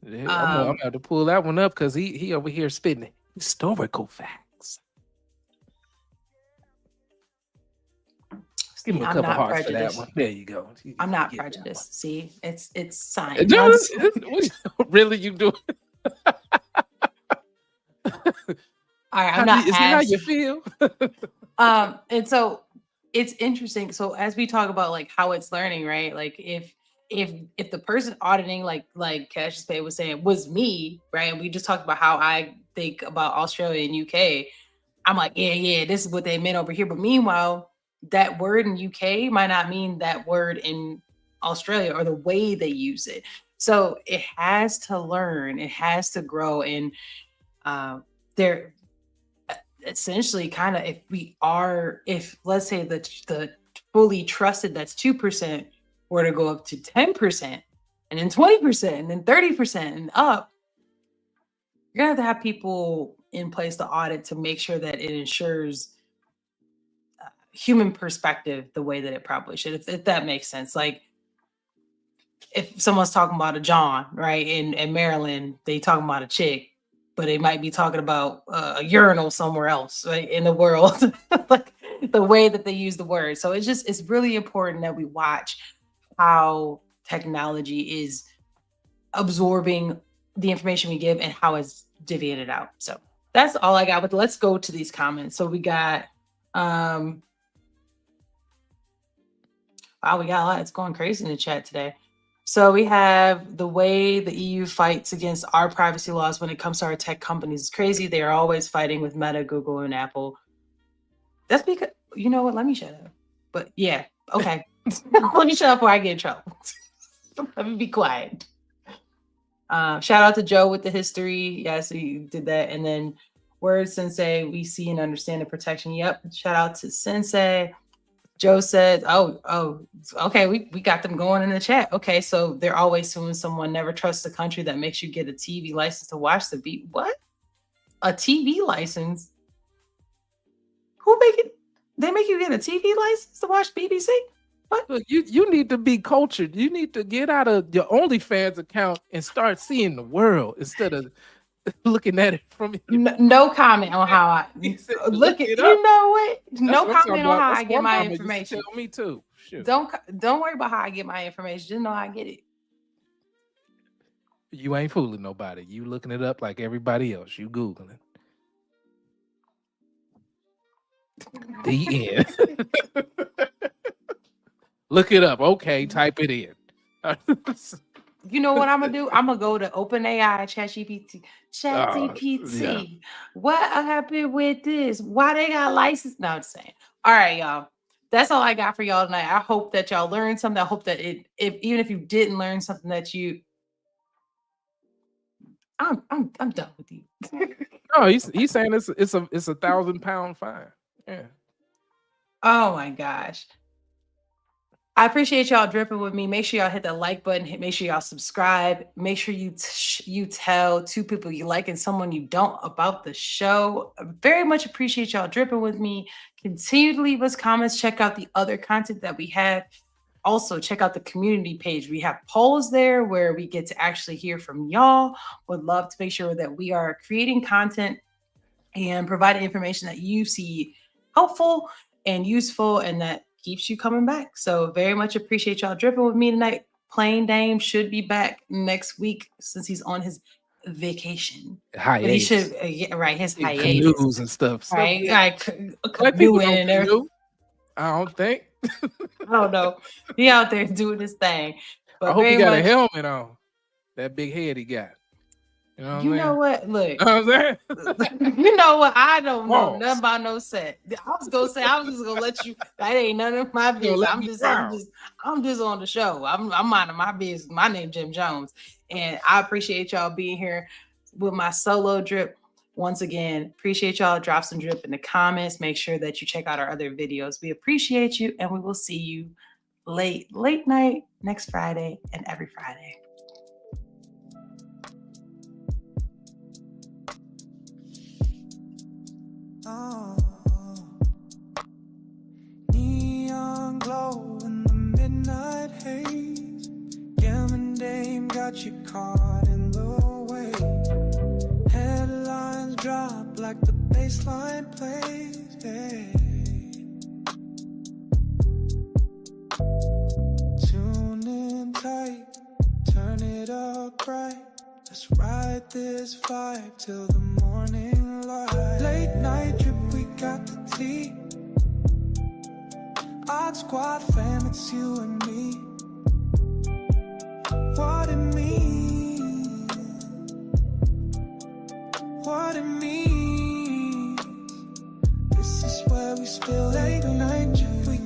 Speaker 3: Yeah, I'm gonna have to pull that one up because he over here spitting historical facts. Give him a
Speaker 4: I'm
Speaker 3: couple
Speaker 4: not
Speaker 3: hearts for that
Speaker 4: prejudiced.
Speaker 3: one. There you go.
Speaker 4: I'm not
Speaker 3: Get that one.
Speaker 4: prejudiced. See, it's science.
Speaker 3: Joe,
Speaker 4: I'm just-
Speaker 3: really, you do?
Speaker 4: all right, I'm
Speaker 3: Is
Speaker 4: not
Speaker 3: that how
Speaker 4: ash.
Speaker 3: you feel?
Speaker 4: And so it's interesting. So as we talk about like how it's learning, right? Like if the person auditing, like Cassius Pay was saying, was me, right? And we just talked about how I think about Australia and UK. I'm like, yeah, this is what they meant over here. But meanwhile, that word in UK might not mean that word in Australia, or the way they use it. So it has to learn, it has to grow, and they're essentially kind of, if let's say the fully trusted, that's 2%, were to go up to 10%, and then 20%, and then 30% and up, you're gonna have people in place to audit to make sure that it ensures human perspective the way that it probably should, if that makes sense. Like if someone's talking about a John, right, in Maryland, they talking about a chick, but they might be talking about a urinal somewhere else, right, in the world. Like the way that they use the word. So it's really important that we watch how technology is absorbing the information we give and how it's divvying it out. So that's all I got. But let's go to these comments. So we got wow, we got a lot. It's going crazy in the chat today. So we have the way the EU fights against our privacy laws when it comes to our tech companies. It's crazy. They are always fighting with Meta, Google, and Apple. That's because, you know what? Let me shut up. But yeah, okay. Let me shut up before I get in trouble. Let me be quiet. Shout out to Joe with the history. Yes, he did that. And then Word Sensei, we see and understand the protection. Yep. Shout out to Sensei. Joe said, oh, okay, we got them going in the chat. Okay, so they're always suing someone. Never trust the country that makes you get a TV license to watch the beat. What? A TV license? Who make it? They make you get a TV license to watch BBC? What?
Speaker 3: Look, you need to be cultured. You need to get out of your OnlyFans account and start seeing the world instead of looking at it from
Speaker 4: No comment on how I look at. You know what? No comment on how I get my information.
Speaker 3: Tell me too. Shoot.
Speaker 4: Don't worry about how I get my information. Just know I get it.
Speaker 3: You ain't fooling nobody. You looking it up like everybody else. You Googling. The end. Look it up. Okay, type it in.
Speaker 4: You know what I'm gonna do? I'm gonna go to OpenAI, ChatGPT.
Speaker 3: Yeah.
Speaker 4: What happened with this? Why they got license? No, I'm just saying. All right, y'all. That's all I got for y'all tonight. I hope that y'all learned something. I hope that even if you didn't learn something, that I'm done with you.
Speaker 3: No, he's saying it's a 1,000-pound fine. Yeah.
Speaker 4: Oh my gosh. I appreciate y'all dripping with me. Make sure y'all hit that like button. Make sure y'all subscribe. Make sure you tell 2 people you like and someone you don't about the show. I very much appreciate y'all dripping with me. Continue to leave us comments. Check out the other content that we have. Also, check out the community page. We have polls there where we get to actually hear from y'all. Would love to make sure that we are creating content and providing information that you see helpful and useful and that keeps you coming back. So very much appreciate y'all dripping with me tonight. Plain Dame should be back next week since he's on his vacation. But he should, right, his hiatus.
Speaker 3: Canoes and stuff.
Speaker 4: Right,
Speaker 3: Black people
Speaker 4: canoeing
Speaker 3: don't
Speaker 4: and everything.
Speaker 3: canoe. I don't think.
Speaker 4: I don't know. He out there doing his thing. But
Speaker 3: I hope he
Speaker 4: very
Speaker 3: got a
Speaker 4: much,
Speaker 3: helmet on. That big head he got. You know what I'm
Speaker 4: you
Speaker 3: saying?
Speaker 4: know what? Look,
Speaker 3: You know what I'm saying?
Speaker 4: you know what? I don't know
Speaker 3: Pause.
Speaker 4: nothing about no set. I was just gonna let you. That ain't none of my business.
Speaker 3: let
Speaker 4: I'm
Speaker 3: me
Speaker 4: just
Speaker 3: drown.
Speaker 4: on the show. I'm minding my business. My name Jim Jones, and I appreciate y'all being here with my solo drip. Once again, appreciate y'all. Drop some drip in the comments. Make sure that you check out our other videos. We appreciate you, and we will see you late night next Friday and every Friday.
Speaker 1: Neon glow in the midnight haze. Gammon Dame got you caught in the wave. Headlines drop like the baseline plays. Hey. Tune in tight, turn it up right. Let's ride this vibe till the morning light. Late night drip, we got the tea. Odd Squad fam, it's you and me. What it means, what it means. This is where we spill late night drip.